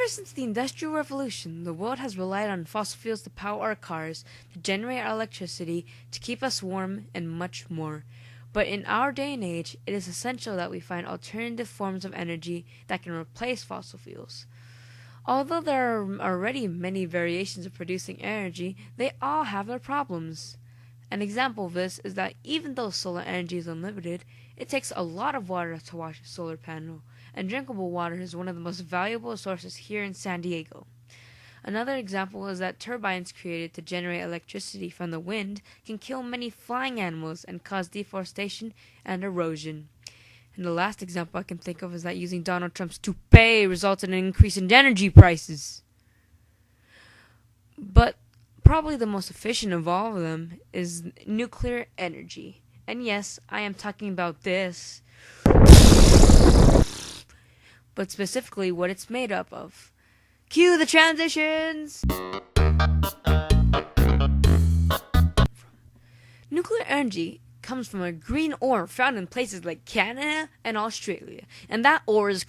Ever since the Industrial Revolution, the world has relied on fossil fuels to power our cars, to generate our electricity, to keep us warm, and much more. But in our day and age, it is essential that we find alternative forms of energy that can replace fossil fuels. Although there are already many variations of producing energy, they all have their problems. An example of this is that even though solar energy is unlimited, it takes a lot of water to wash a solar panel, and drinkable water is one of the most valuable sources here in San Diego. Another example is that turbines created to generate electricity from the wind can kill many flying animals and cause deforestation and erosion. And the last example I can think of is that using Donald Trump's toupee results in an increase in energy prices. But probably the most efficient of all of them is nuclear energy. And yes, I am talking about this, but specifically what it's made up of. Cue the transitions! Nuclear energy comes from a green ore found in places like Canada and Australia, and that ore is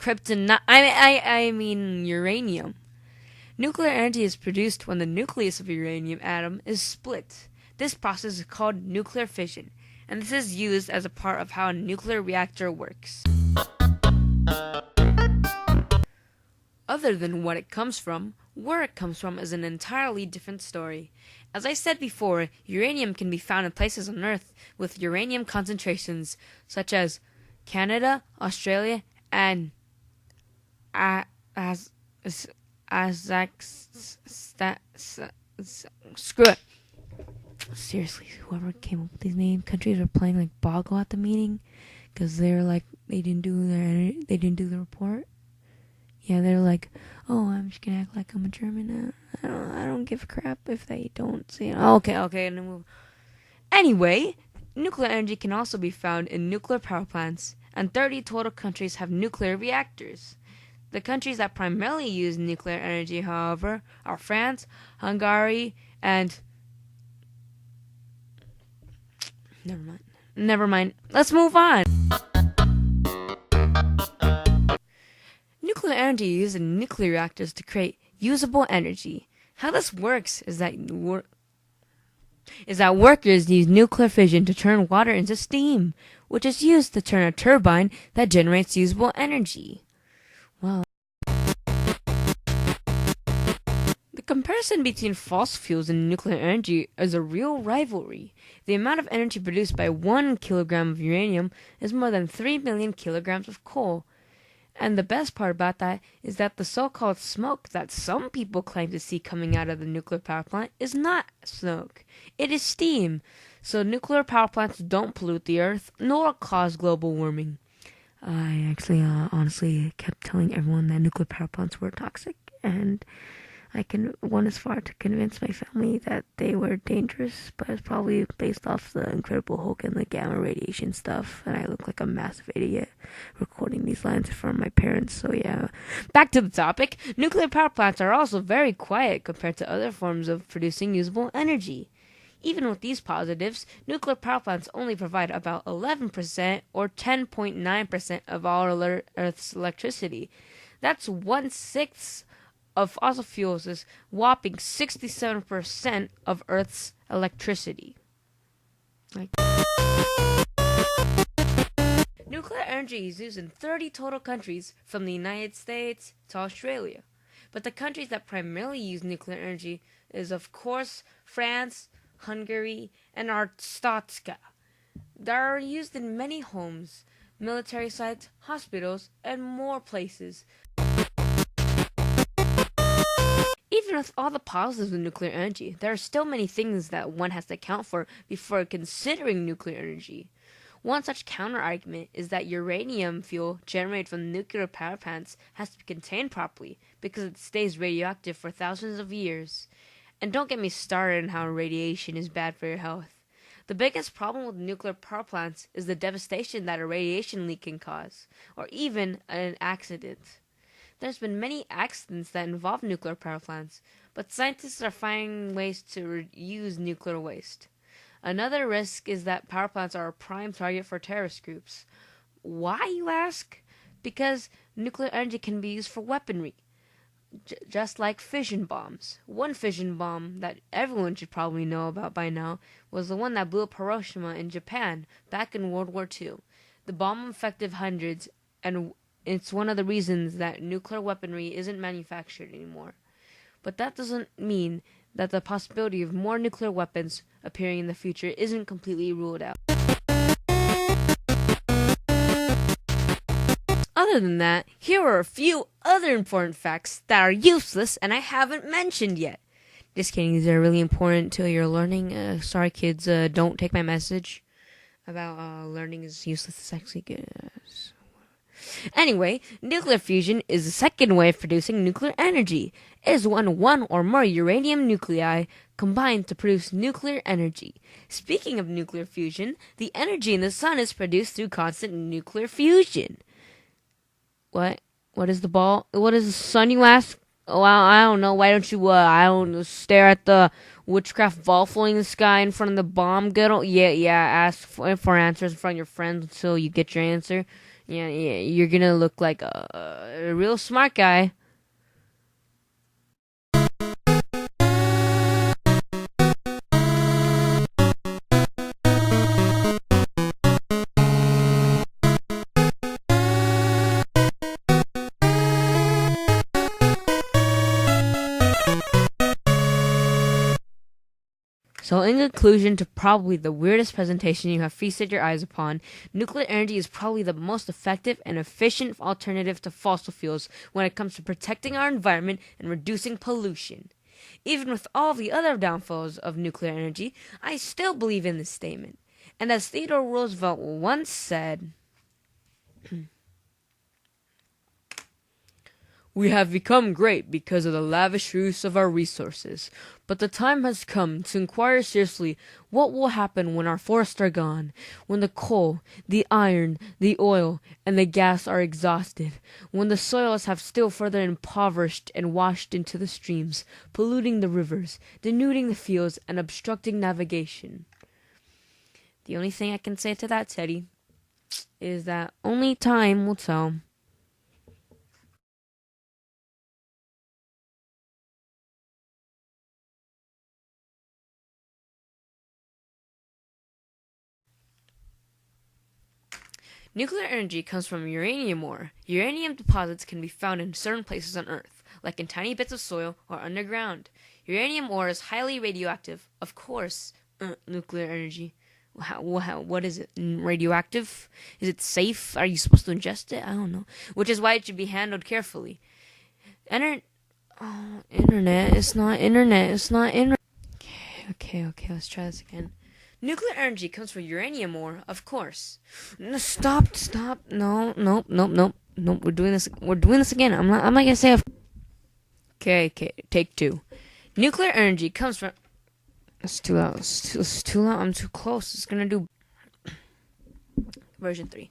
uranium. Nuclear energy is produced when the nucleus of a uranium atom is split. This process is called nuclear fission, and this is used as a part of how a nuclear reactor works. Other than what it comes from, where it comes from is an entirely different story. As I said before, uranium can be found in places on Earth with uranium concentrations such as Canada, Australia, and screw it. Seriously, whoever came up with these name countries are playing like Boggle at the meeting because they're like they didn't do the report. Yeah, they're like, oh, I'm just gonna act like I'm a German. I don't give a crap if they don't see it. Okay, and then we'll. Anyway, nuclear energy can also be found in nuclear power plants, and 30 total countries have nuclear reactors. The countries that primarily use nuclear energy, however, are France, Hungary, and Never mind. Let's move on. Nuclear energy is used in nuclear reactors to create usable energy. How this works is that workers use nuclear fission to turn water into steam, which is used to turn a turbine that generates usable energy. Well, the comparison between fossil fuels and nuclear energy is a real rivalry. The amount of energy produced by 1 kilogram of uranium is more than 3 million kilograms of coal. And the best part about that is that the so-called smoke that some people claim to see coming out of the nuclear power plant is not smoke. It is steam. So nuclear power plants don't pollute the earth nor cause global warming. I actually honestly kept telling everyone that nuclear power plants were toxic, and I went as far to convince my family that they were dangerous, but it's probably based off the Incredible Hulk and the gamma radiation stuff, and I look like a massive idiot recording these lines from my parents, so yeah. Back to the topic. Nuclear power plants are also very quiet compared to other forms of producing usable energy. Even with these positives, nuclear power plants only provide about 11% or 10.9% of all Earth's electricity. That's 1/6 of fossil fuels is whopping 67% of Earth's electricity. Nuclear energy is used in 30 total countries, from the United States to Australia. But the countries that primarily use nuclear energy is, of course, France, Hungary, and Arstotzka. They are used in many homes, military sites, hospitals, and more places. Even with all the positives of nuclear energy, there are still many things that one has to account for before considering nuclear energy. One such counter-argument is that uranium fuel generated from nuclear power plants has to be contained properly because it stays radioactive for thousands of years. And don't get me started on how radiation is bad for your health. The biggest problem with nuclear power plants is the devastation that a radiation leak can cause, or even an accident. There's been many accidents that involve nuclear power plants, but scientists are finding ways to reuse nuclear waste. Another risk is that power plants are a prime target for terrorist groups. Why, you ask? Because nuclear energy can be used for weaponry. just like fission bombs. One fission bomb that everyone should probably know about by now was the one that blew up Hiroshima in Japan back in World War II. The bomb affected hundreds, and it's one of the reasons that nuclear weaponry isn't manufactured anymore. But that doesn't mean that the possibility of more nuclear weapons appearing in the future isn't completely ruled out. Other than that, here are a few other important facts that are useless and I haven't mentioned yet. Just kidding, these are really important to your learning. Sorry kids, don't take my message about learning is useless. It's actually good. Anyway, nuclear fusion is the second way of producing nuclear energy. It is when one or more uranium nuclei combine to produce nuclear energy. Speaking of nuclear fusion, the energy in the sun is produced through constant nuclear fusion. What? What is the ball? What is the sun, you ask? Oh, I don't know. Why don't you, stare at the witchcraft ball floating in the sky in front of the bomb? Yeah, ask for answers in front of your friends until you get your answer. Yeah, you're gonna look like a real smart guy. So in conclusion to probably the weirdest presentation you have feasted your eyes upon, nuclear energy is probably the most effective and efficient alternative to fossil fuels when it comes to protecting our environment and reducing pollution. Even with all the other downfalls of nuclear energy, I still believe in this statement. And as Theodore Roosevelt once said, "We have become great because of the lavish use of our resources, but the time has come to inquire seriously what will happen when our forests are gone, when the coal, the iron, the oil, and the gas are exhausted, when the soils have still further impoverished and washed into the streams, polluting the rivers, denuding the fields, and obstructing navigation." The only thing I can say to that, Teddy, is that only time will tell. Nuclear energy comes from uranium ore. Uranium deposits can be found in certain places on Earth, like in tiny bits of soil or underground. Uranium ore is highly radioactive. Of course, nuclear energy. What is it? Radioactive? Is it safe? Are you supposed to ingest it? I don't know. Which is why it should be handled carefully. Internet. It's not internet. Okay. Let's try this again. Nuclear energy comes from uranium ore, of course. No, stop. No. We're doing this again. I'm not gonna say. Okay. Take two. Nuclear energy comes from. It's too loud. It's too loud. I'm too close. It's gonna do. Version 3.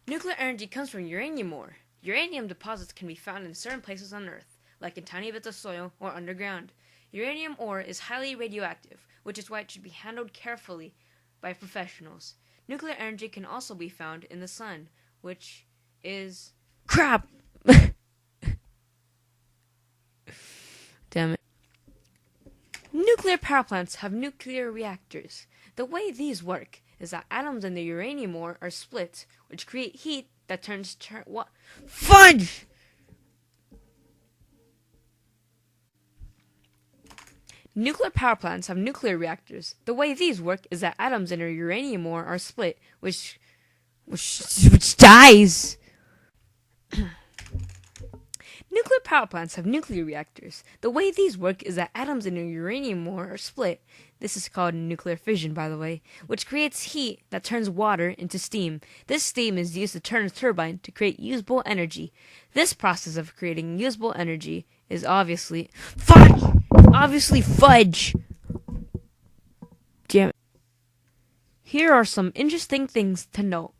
Nuclear energy comes from uranium ore. Uranium deposits can be found in certain places on Earth, like in tiny bits of soil or underground. Uranium ore is highly radioactive, which is why it should be handled carefully by professionals. Nuclear energy can also be found in the sun, which is crap. Damn it. Nuclear power plants have nuclear reactors. The way these work is that atoms in the uranium ore are split, which create heat that turns what? Fudge! Nuclear power plants have nuclear reactors. The way these work is that atoms in a uranium ore are split, which dies. Nuclear power plants have nuclear reactors. The way these work is that atoms in a uranium ore are split. This is called nuclear fission, by the way, which creates heat that turns water into steam. This steam is used to turn a turbine to create usable energy. This process of creating usable energy is obviously fudge. Damn it. Here are some interesting things to note.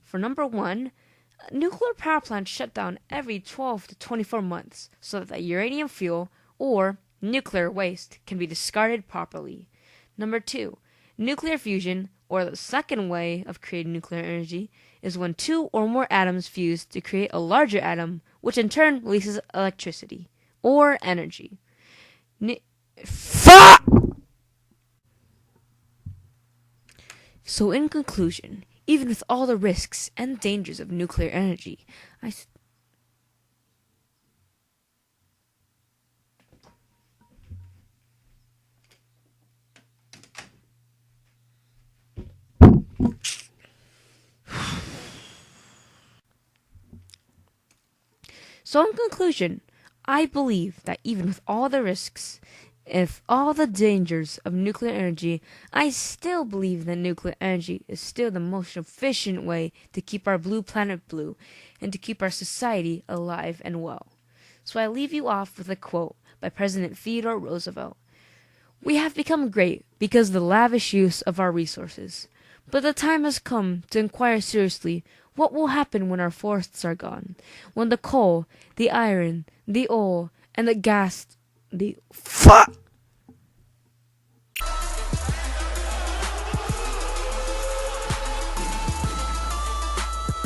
For number 1, nuclear power plants shut down every 12 to 24 months so that the uranium fuel or nuclear waste can be discarded properly. Number 2, nuclear fusion, or the second way of creating nuclear energy, is when 2 or more atoms fuse to create a larger atom, which in turn releases electricity. or energy. Ni- Fuck! So in conclusion, even with all the risks and dangers of nuclear energy, I believe that even with all the risks, if all the dangers of nuclear energy, I still believe that nuclear energy is still the most efficient way to keep our blue planet blue and to keep our society alive and well. So I leave you off with a quote by President Theodore Roosevelt. We have become great because of the lavish use of our resources. But the time has come to inquire seriously what will happen when our forests are gone, when the coal, the iron, the oil, and the gas, the fuck